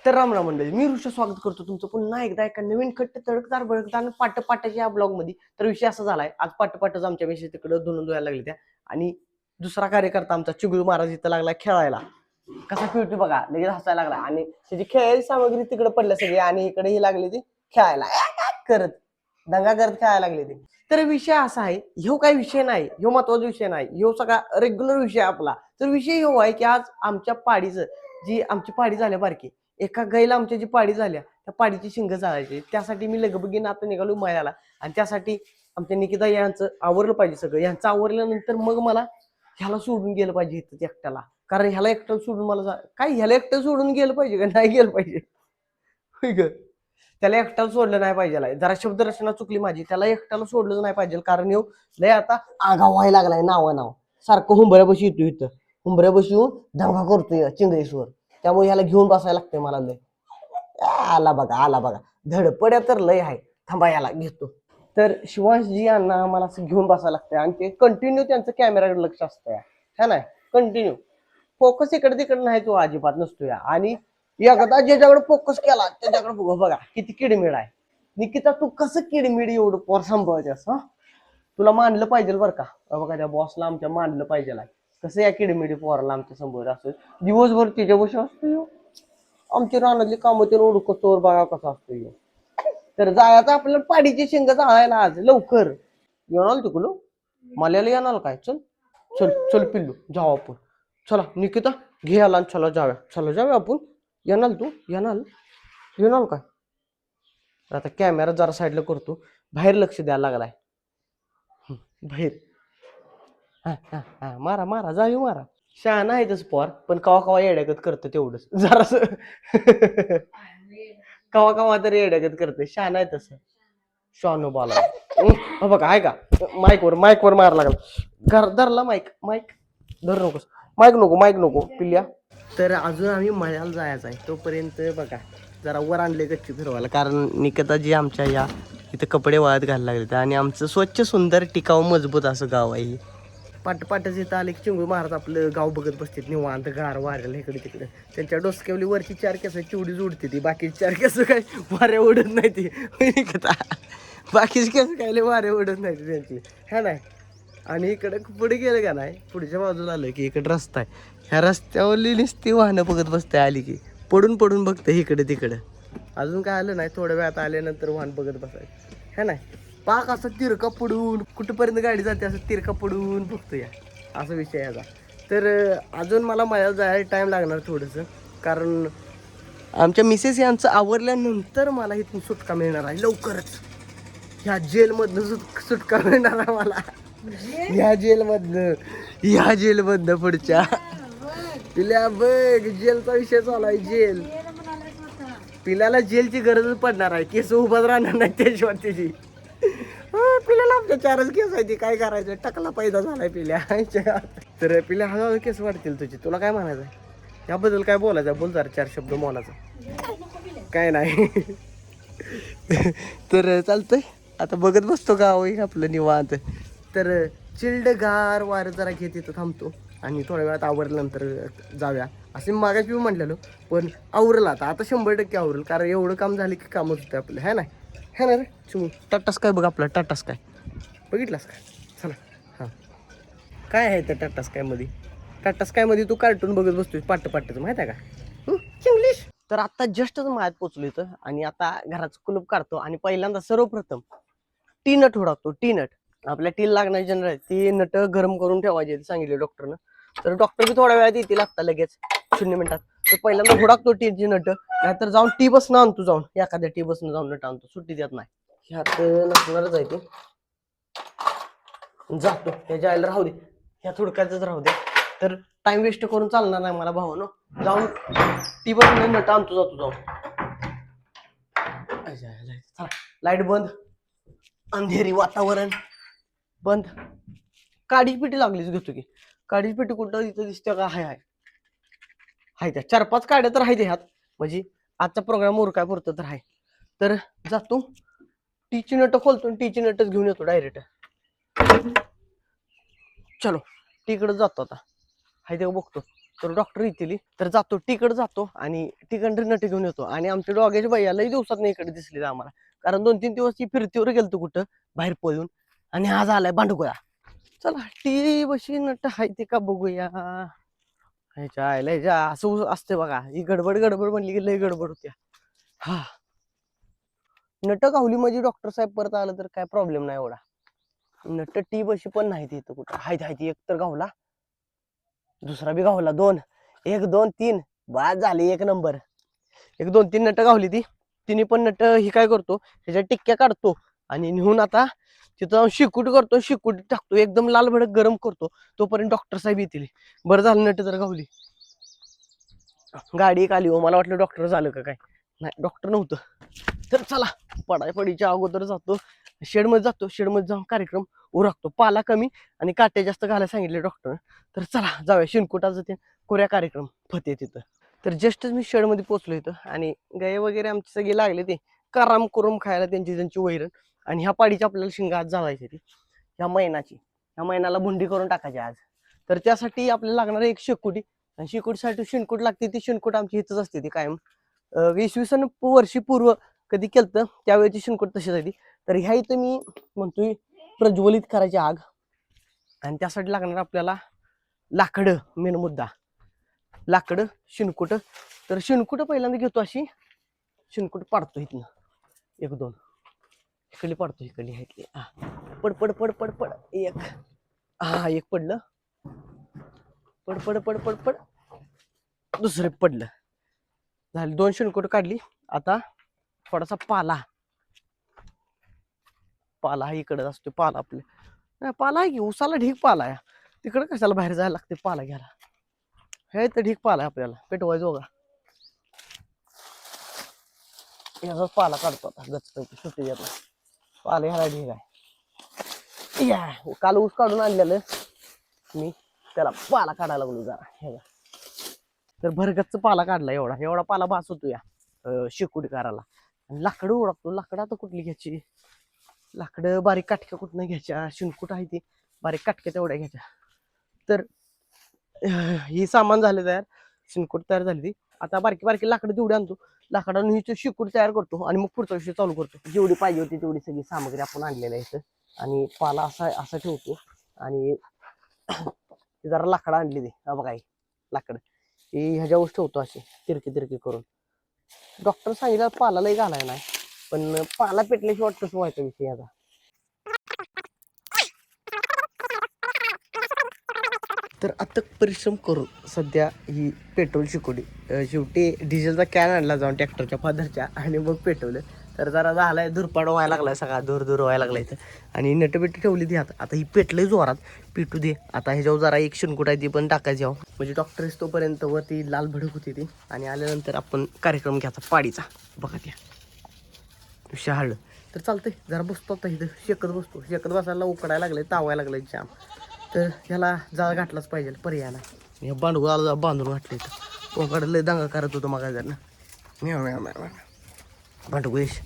तर रामराम मंडळी, मी ऋषा स्वागत करतो तुमचं पुन्हा एकदा एका नवीन खट्ट तडकदार बळकदार पाटपाटाच्या या ब्लॉग मध्ये. तर विषय असा झालाय, आज पाटपाटच आमच्या विषयी तिकडे धुणं धुवायला लागले त्या आणि दुसरा कार्यकर्ता आमचा चिगळू महाराज इथं लागला खेळायला. कसा खेळतो बघा, लगेच हसायला लागला आणि त्याची खेळायची सामग्री तिकडे पडल्या सगळी आणि इकडे ही लागली ती खेळायला करत दंगा करत खेळायला लागले ते. तर विषय असा आहे, ह्यो काही विषय नाही, ह्यो महत्वाचा विषय नाही, ह्यो सगळा रेग्युलर विषय आपला. तर विषय ह्यो आहे की आज आमच्या पाडीचं जी आमची पाडी झाल्या बारकी, एका गाईला आमच्या जी पाडी झाल्या त्या पाडीची शिंग जाळायची, त्यासाठी मी लगबगीनं आता निघालो मळ्याला. आणि त्यासाठी आमच्या निकिता यांचं आवरलं पाहिजे सगळं. यांचं आवरल्यानंतर मग मला ह्याला सोडून गेलं पाहिजे इथं एकट्याला, कारण ह्याला एकटं सोडून मला काय ह्याला एकटं सोडून गेलं पाहिजे का नाही गेलं पाहिजे. त्याला एकट्याला सोडलं नाही पाहिजे. जरा शब्दरचना चुकली माझी, त्याला एकट्याला सोडलं नाही पाहिजे, कारण येऊ लय आता आगाव व्हायला लागलाय. नाव सारखं हुंबऱ्यापाशी येतो, इथं हुंबऱ्यापाशी येऊन दंगा करतोय चिंगळेश्वर. त्यामुळे ह्याला घेऊन बसायला लागतंय मला. लय आला बघा धडपड्या तर लय आहे. थांबा याला घेतो. तर शिवांशजी यांना आम्हाला असं घेऊन बसायला लागतंय आणि ते कंटिन्यू त्यांचं कॅमेराकडे लक्ष असतं है ना. कंटिन्यू फोकस इकडे तिकडे नाही, तो अजिबात नसतो या. आणि एकदा ज्याच्याकडे फोकस केला त्याच्याकडे बघा किती किडमिड आहे. निकिता तू कसं किडमिड एवढं पोर सांभाळतेस हा? तुला मानलं पाहिजे बरं का. बघा त्या बॉसला आमच्या मानलं पाहिजे. कसं या किडमिडी पोराला आमच्या समोर असं दिवसभर तिच्या बशी असतो. आमची रानातली कामं ते ओळखतोर बघा कसा असतो. तर जायचं आपल्याला पाडीची शेंग जाळायला आज लवकर. येणार तिकडं मल्याला येणार काय. चल चल चल पिल्लू जाऊ आपण. चला निकिता घे आला आणि चला जाऊया आपण. येणार तू येणार काय. आता कॅमेरा जरा साईडला करतो, बाहेर लक्ष द्यायला लागलाय बाहेर. हा मारा जाऊ मारा. शहाणा आहे तसं पोर, पण कवा कवा येड्यागत करतं तेवढंच जरास. कवा तरी येड्यागत करते. शहाणा आहे तसं शॉनो बाला. बघा आहे का माईकवर मारा लागला. धरला माईक धर नकोस. माईक नको पिल्ल्या. तर अजून आम्ही मळ्याला जायचं आहे, तोपर्यंत बघा जरा वर आणले गच्ची फिरवायला, कारण निकिताजी आमच्या या इथं कपडे वाळत घालायला लागले. आणि आमचं स्वच्छ सुंदर टिकाऊ मजबूत असं गाव आहे. पाटच इथं आले की चिंगू महाराज आपलं गाव बघत बसतात निवांत गार वाऱ्याला इकडे तिकडे. त्यांच्या डोसक्यावली वरची 4 केस चिवडी जोडते ती, बाकीची 4 केस काय वाऱ्या उडत नाही ती. बाकीची केस काय वाऱ्या उडत नाही ती त्यांची ह्या नाही. आणि इकडे पुढे गेलं का नाही, पुढच्या बाजूला आलं की इकडे रस्ता आहे. ह्या रस्त्यावरली नुसती वाहनं बघत बसते. आली की पडून बघते इकडे तिकडे. अजून काय आलं नाही, थोड्या वेळात आल्यानंतर वाहन बघत बसायचं ह्या नाही. पाक असं तिरका पडून कुठपर्यंत गाडी जाते असं तिरका पडून बघतो या, असा विषय याचा. तर अजून मला मळ्याला जायला टाईम लागणार थोडंसं, कारण आमच्या मिसेस यांचं आवरल्यानंतर मला इथून सुटका मिळणार आहे लवकरच. ह्या जेलमधनं सुटका मिळणार आहे मला. ह्या जेलमधनं पुढच्या पिल्या बघ जेलचा विषय चालू आहे. जेल पिल्याला जेलची गरजच पडणार आहे. केस उभाच राहणार नाही त्याशिवाय त्याची. पिल्याला आमच्या 4च केस आहे, ती काय करायचं. टकला पैदा झालाय पिल्या. तर पिल्या हळूहळू केस वाढतील तुझी. तुला काय म्हणायचं याबद्दल, काय बोलायचं बोल जरा 4 शब्द मोलाचा. काय नाही. तर चालतंय आता बघत बसतो गाव आपलं निवांत. तर चिल्ड गार वारं जरा घेत इथं थांबतो आणि थोड्या वेळात आवरल्यानंतर जाऊया असे मागाशी मी म्हटलेलो. पण आवरलं आता 100% आवरेल, कारण एवढं काम झालं की कामच होतं आपलं है ना रे. टाटास काय बघ आपला टाटास काय बघितलास काय. चला हां काय आहे त्या टाटास काय मध्ये तू कार्टून बघत बसतोय पाटचं माहिती आहे का इंग्लिश. तर आता जस्टच मायात पोचलो इथं आणि आता घराचं कुलूप काढतो आणि पहिल्यांदा सर्वप्रथम टी नट हुडकतो. टी नट आपल्या टीला लागणारी जनरल ती नट गरम करून ठेवायची सांगितले डॉक्टरनं. तर डॉक्टर बी थोड्या वेळात येतील आता लगेच 0 मिनिटात. तर पहिल्यांदा हुडकतो टीची नट, नाहीतर जाऊन टी बसनं आणतो, जाऊन एखाद्या टी बसनं जाऊन नट आणतो, सुट्टी देत नाही. ह्यात नसणारच आहे ते. जातो ह्याच्या आईला राहू दे, ह्यात हुडकायचंच राहू दे. तर टाइम वेस्ट करून चालणार नाही मला भावानो. जाऊन टी बसनं नट आणतो जातो जाऊन. लाईट बंद, अंधेरी वातावरण बंद. काडीची पेटी लागलीच घेतो की. काडीची पेटी कुठं इथं दिसते का. हाय त्या 4-5 काड्या तर आहेत ह्यात, म्हणजे आजचा प्रोग्राम उरकाय पुरतं तर आहे. तर जातो टीची नट खोलतो आणि टीची नटच घेऊन येतो डायरेक्ट. चलो टीकडे जातो आता. हाय ते बघतो. तर डॉक्टर येतील तर जातो तिकडे जातो आणि तिकडे नट घेऊन येतो. आणि आमच्या डॉग्याच्या भैया लई दिवसात नाही इकडे दिसले आम्हाला, कारण 2-3 दिवस ती फिरतीवर गेलतो कुठं बाहेर पळून, आणि आज आलाय भांडुगळा. चला टी बशी नट हाय ते का बघूया. ह्याच्या आयला ह्याच्या असं असते बघा, ही गडबड गडबड म्हणली की लई गडबड होत्या. हा नट गावली म्हणजे डॉक्टर साहेब परत आलं तर काय प्रॉब्लेम नाही एवढा. नट टी बशी पण नाही तिथं कुठं, हाय एक तर गावला, दुसरा बी गावला. 2 1 2 3 बाद झाली, एक नंबर. 1 2 3 नट गावली ती. तिने पण नट ही काय करतो त्याच्या टिक्क्या काढतो आणि नेऊन आता तिथं जाऊन शिकूट करतो, शिकूट टाकतो, एकदम लाल भडक गरम करतो. तोपर्यंत डॉक्टर साहेब येतील. बरं झालं नट तर गावली. गाडी एक आली हो, मला वाटलं डॉक्टर झालं का काय, नाही डॉक्टर नव्हतं. तर चला पडायपडीच्या अगोदर जातो शेडमध्ये, जातो शेडमध्ये जाऊन कार्यक्रम उरकतो. पाला कमी आणि काटे जास्त घालायला सांगितले डॉक्टर. तर चला जाऊया शिनकुटाचं ते कोऱ्या कार्यक्रम फते तिथं. तर जस्टच मी शेडमध्ये पोहोचलो इथं, आणि गाय वगैरे आमचे सगळे लागले ते कराम करून खायला त्यांची त्यांची वैरण. आणि ह्या पाडीची आपल्याला शिंगा आज जावायची ती ह्या महिन्याची, ह्या महिन्याला भुंडी करून टाकायची आज. तर त्यासाठी आपल्याला लागणार एक शेकोटी, आणि शेकोटीसाठी शिनकूट लागते. ती शिनकूट आमची इथंच असते ती कायम. 20-20 वर्षी पूर्व कधी केलं त्यावेळेची शिनकूट तशी झाली. तर ह्या इथं मी म्हणतोय प्रज्वलित करायची आग, आणि त्यासाठी लागणार आपल्याला लाकडं. मेन मुद्दा लाकडं, शिनकुट. तर शिनकुट पहिल्यांदा घेतो, अशी शिनकुट पाडतो इथनं 1-2 इकडली पाडतो, इकडली इथली. पड पड पड पड पड एक, एक पडलं, पड पड पड पड पड, दुसरे पडलं. झाली 2 शिनकुट काढली. आता थोडासा पाला, पाला हा इकडे असतो पाला आपले, पाला आहे की उसाला ढीक पाला आहे. तिकडे कशाला बाहेर जायला लागते पाला घ्यायला, हे तर ढीक पाला आहे आपल्याला पेटवायचं बघा. याचा पाला काढतो आता गचपैकी सुट्टी देत पाला ह्याला ढीक आहे. या काल ऊस काढून आणलेलं मी, त्याला पाला काढायला लागलो जरा ह्याला. तर भरगच्च पाला काढला, एवढा एवढा पाला भास होतो या शेकोटी करायला. आणि लाकडं ओळखतो, लाकडं आता कुठली घ्यायची, लाकडं बारीक काटक्या कुठनं घ्यायच्या, शिनकुट आहे ती बारीक काटक्या तेवढ्या घ्यायच्या. तर ही सामान झाले तयार, शिनकुट तयार झाली ती. आता बारकी बारकी लाकडं तेवढी आणतो, लाकडानं ही शिकूट तयार करतो आणि मग पुढचा विषय चालू करतो. जेवढी पाहिजे होती तेवढी सगळी सामग्री आपण आणलेली आहे इथं. आणि पाला असा असा ठेवतो, आणि जरा लाकडं आणली ती बघा, लाकडं ही ह्याच्यावर ठेवतो अशी तिरकी तिरकी करून. डॉक्टर सांगितलं पाला लई घालाय नाही, पण पाला पेटल्याशिवाय तसं व्हायचा विषय याचा. तर आता परिश्रम करू सध्या ही पेट्रोल शिकोडी, शेवटी डिझेलचा कॅन आणला जाऊन ट्रॅक्टरच्या फादरच्या, आणि मग पेटवलं. तर जरा झालाय धुरपाड व्हायला लागलाय, सगळा धूर धूर व्हायला लागलाय इथं. आणि नटबिट ठेवली ती आता ही पेटलंय जोरात, पेटू दे. आता ह्याच्यावर जरा एक शिनकुट आहे ती पण टाकायची आहो, म्हणजे डॉक्टर तोपर्यंत वर ती लाल भडक होती ती. आणि आल्यानंतर आपण कार्यक्रम घ्यायचा पाडीचा बघा त्या शहाळ. तर चालतंय जरा बसतो आता इथं, शेकत बसतो, शेकत बसायला उकडायला लागले, तावायला लागले जाम. तर ह्याला जाळ घातलाच पाहिजे, पर्याय नाही. हे बांडगुळाला बांधून घातले इथं, उकड लय दंगा करत होतो मग जर ना भांडगुळेश.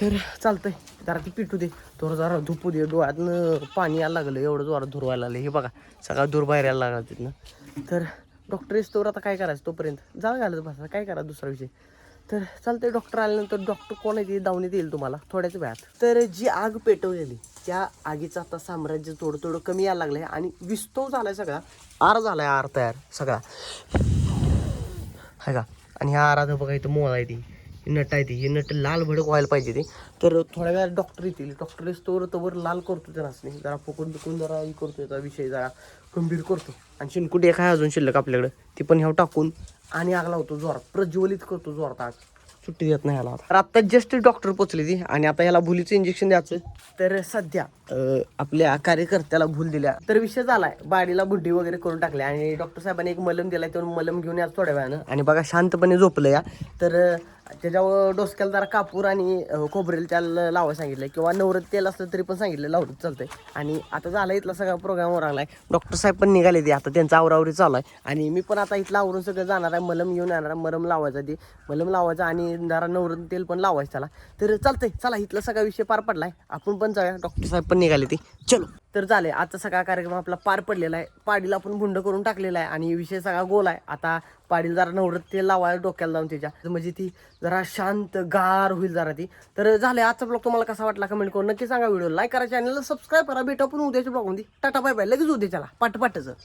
तर चालतंय जरा ती पिटू दे, थोडं जरा धुपू दे, डोळ्यातनं पाणी यायला लागलं, एवढं जोरात धूर व्हायला लागलं. हे बघा सगळा धूर बाहेर यायला लागला तिथनं. तर डॉक्टर येतो आता काय करायचं, तोपर्यंत जाळ घालत बसा, काय करा दुसरा विषय. तर चालतंय डॉक्टर आल्यानंतर, डॉक्टर कोण आहे ते दावणीत येईल तुम्हाला थोड्याच वेळात. तर जी आग पेटवलेली त्या आगीचं आता साम्राज्य थोडं थोडं कमी यायला लागलंय, आणि विस्तव झालाय सगळा, आर झालाय, आर तयार सगळा आहे का. आणि ह्या आरात बघा इथं मोळ आहे, ती नट आहे ती, ही नट लाल भडक व्हायला पाहिजे ती. तर थोड्या वेळात डॉक्टर येतील, डॉक्टर येतो तवर लाल करतो त्या नाचणी, जरा फुकून बिकून जरा हे करतो, याचा विषय जरा गंभीर करतो. आणि शिनकुटी एक आहे अजून शिल्लक आपल्याकडं, ती पण ह्यावर टाकून आणि आग लावतो जोरात, प्रज्वलित करतो जोरात आग, सुट्टी देत नाही ह्याला. तर आता जस्ट डॉक्टर पोचले ती, आणि आता ह्याला भुलीचं इंजेक्शन द्यायचं. तर सध्या आपल्या कार्यकर्त्याला भूल दिल्या, तर विषय झालाय, बाडीला बुड्डी वगैरे करून टाकल्या, आणि डॉक्टर साहेबांनी एक मलम दिलाय, तो मलम घेऊन या थोड्या वेळानं. आणि बघा शांतपणे झोपलं या. तर त्याच्यावर डोसक्याला जरा कापूर आणि खोबरेल तेल लावायला सांगितलंय, किंवा नवरत तेल असलं तरी पण सांगितलं लावलं चालतंय. आणि आता झाला इथला सगळा प्रोग्राम लागलाय, डॉक्टर साहेब पण निघाले ते, आता त्यांचा आवरावरी चालू आहे. आणि मी पण आता इथलं आवरून सगळं जाणार आहे, मलम घेऊन येणार, मलम लावायचा, ते मलम लावायचा आणि जरा नवरत तेल पण लावायचं त्याला. तर चालतंय चला, इथला सगळा विषय पार पडलाय, आपण पण जाऊया, डॉक्टर साहेब पण निघाले ते, चलो. तर झाले आजचा सगळा कार्यक्रम आपला पार पडलेला आहे. पाडीला आपण भुंड करून टाकलेला आहे आणि विषय सगळा गोल आहे. आता पाडीला जरा नवरत तेल लावायला डोक्याला लावून त्याच्या, म्हणजे ती जरा शांत गार होईल जरा ती. तर झाले आजचा ब्लॉग तुम्हाला कसा वाटला कमेंट करून नक्की सांगा. व्हिडिओ लाईक करा, चॅनलला सबस्क्राईब करा. भेटू आपण उद्याच्या ब्लॉगमध्ये. Tata bye bye. लगेच उद्याच्याला पाठ